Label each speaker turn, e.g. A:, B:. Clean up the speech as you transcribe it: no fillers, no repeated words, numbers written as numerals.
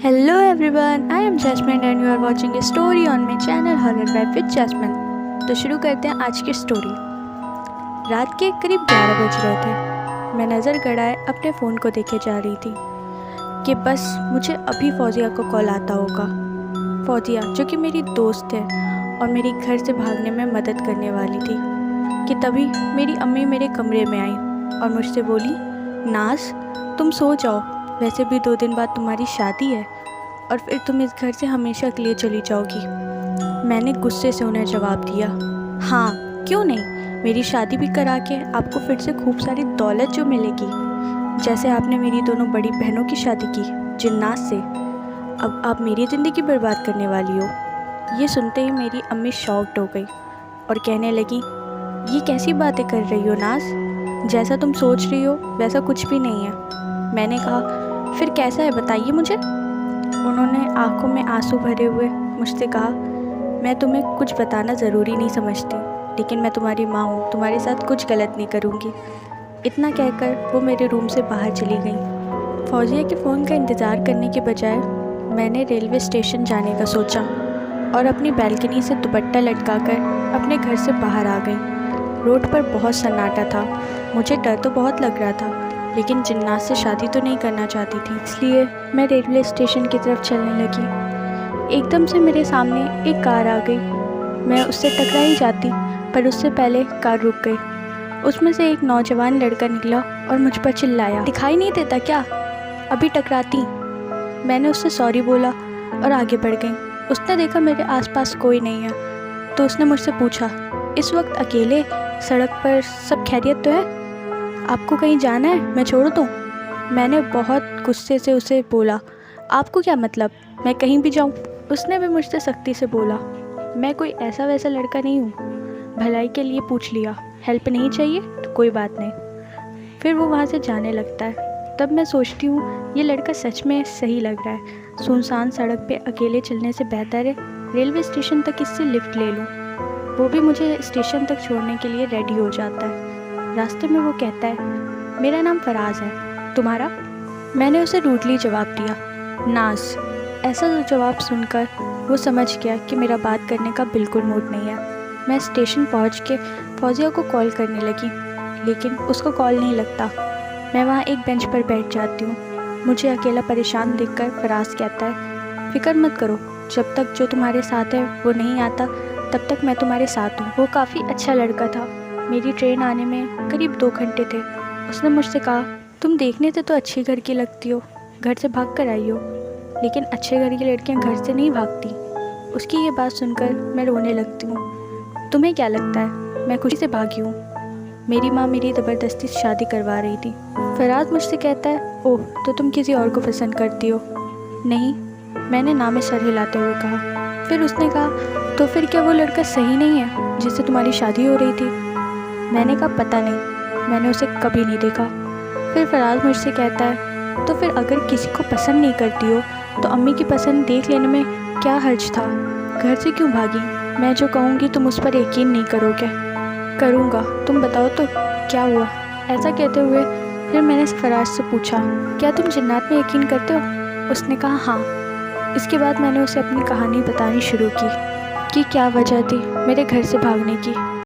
A: Hello everyone, I am Jasmine and you are watching a story on my channel Horror Vibe with Jasmine। तो शुरू करते हैं आज की स्टोरी। रात के करीब 11 बज रहे थे। मैं नज़र गड़ाए अपने फ़ोन को देखे जा रही थी कि बस मुझे अभी फौजिया को कॉल आता होगा। फौजिया जो कि मेरी दोस्त है और मेरी घर से भागने में मदद करने वाली थी कि तभी मेरी अम्मी मेरे कमरे में आई और मुझसे बोली, नाज तुम सो जाओ, वैसे भी 2 दिन बाद तुम्हारी शादी है और फिर तुम इस घर से हमेशा के लिए चली जाओगी। मैंने गुस्से से उन्हें जवाब दिया, हाँ क्यों नहीं, मेरी शादी भी करा के आपको फिर से खूब सारी दौलत जो मिलेगी, जैसे आपने मेरी दोनों बड़ी बहनों की शादी की जिन्नात से। अब आप मेरी ज़िंदगी बर्बाद करने वाली हो। ये सुनते ही मेरी अम्मी शॉक्ड हो गई और कहने लगी, ये कैसी बातें कर रही हो नाज, जैसा तुम सोच रही हो वैसा कुछ भी नहीं है। मैंने कहा, फिर कैसा है बताइए मुझे। उन्होंने आंखों में आंसू भरे हुए मुझसे कहा, मैं तुम्हें कुछ बताना ज़रूरी नहीं समझती, लेकिन मैं तुम्हारी माँ हूँ, तुम्हारे साथ कुछ गलत नहीं करूँगी। इतना कहकर वो मेरे रूम से बाहर चली गई। फौजिया के फ़ोन का इंतज़ार करने के बजाय मैंने रेलवे स्टेशन जाने का सोचा और अपनी बैल्कनी से दुपट्टा लटकाकर अपने घर से बाहर आ गई। रोड पर बहुत सन्नाटा था। मुझे डर तो बहुत लग रहा था, लेकिन जिन्नात से शादी तो नहीं करना चाहती थी, इसलिए मैं रेलवे स्टेशन की तरफ चलने लगी। एकदम से मेरे सामने एक कार आ गई। मैं उससे टकरा ही जाती, पर उससे पहले कार रुक गई। उसमें से एक नौजवान लड़का निकला और मुझ पर चिल्लाया, दिखाई नहीं देता क्या, अभी टकराती। मैंने उससे सॉरी बोला और आगे बढ़ गई। उसने देखा मेरे आसपास कोई नहीं है, तो उसने मुझसे पूछा, इस वक्त अकेले सड़क पर सब खैरियत तो है, आपको कहीं जाना है, मैं छोड़ दूँ? मैंने बहुत गुस्से से उसे बोला, आपको क्या मतलब, मैं कहीं भी जाऊँ? उसने भी मुझसे सख्ती से बोला, मैं कोई ऐसा वैसा लड़का नहीं हूँ, भलाई के लिए पूछ लिया, हेल्प नहीं चाहिए तो कोई बात नहीं। फिर वो वहाँ से जाने लगता है। तब मैं सोचती हूँ ये लड़का सच में सही लग रहा है। सुनसान सड़क पे अकेले चलने से बेहतर है रेलवे स्टेशन तक इससे लिफ्ट ले लूँ। वो भी मुझे स्टेशन तक छोड़ने के लिए रेडी हो जाता है। रास्ते में वो कहता है, मेरा नाम फराज है, तुम्हारा? मैंने उसे रूडली जवाब दिया, नाज। ऐसा जवाब सुनकर वो समझ गया कि मेरा बात करने का बिल्कुल मूड नहीं है। मैं स्टेशन पहुंच के फौजिया को कॉल करने लगी, लेकिन उसको कॉल नहीं लगता। मैं वहाँ एक बेंच पर बैठ जाती हूँ। मुझे अकेला परेशान देखकर फराज कहता है, फिक्र मत करो, जब तक जो तुम्हारे साथ है वो नहीं आता तब तक मैं तुम्हारे साथ हूँ। वो काफ़ी अच्छा लड़का था। मेरी ट्रेन आने में करीब 2 घंटे थे। उसने मुझसे कहा, तुम देखने से तो अच्छे घर की लगती हो, घर से भाग कर आई हो, लेकिन अच्छे घर की लड़कियां घर से नहीं भागती। उसकी ये बात सुनकर मैं रोने लगती हूँ। तुम्हें क्या लगता है मैं खुशी से भागी हूँ? मेरी माँ मेरी ज़बरदस्ती शादी करवा रही थी। फराज मुझसे कहता है, ओह तो तुम किसी और को पसंद करती हो? नहीं, मैंने ना में सर हिलाते हुए कहा। फिर उसने कहा, तो फिर क्या वो लड़का सही नहीं है जिससे तुम्हारी शादी हो रही थी? मैंने कहा, पता नहीं, मैंने उसे कभी नहीं देखा। फिर फराज मुझसे कहता है, तो फिर अगर किसी को पसंद नहीं करती हो तो अम्मी की पसंद देख लेने में क्या हर्ज था, घर से क्यों भागी? मैं जो कहूँगी तुम उस पर यकीन नहीं करोगे। करूँगा, तुम बताओ तो क्या हुआ? ऐसा कहते हुए फिर मैंने फराज से पूछा, क्या तुम जिन्नात में यकीन करते हो? उसने कहा, हाँ। इसके बाद मैंने उसे अपनी कहानी बतानी शुरू की कि क्या वजह थी मेरे घर से भागने की।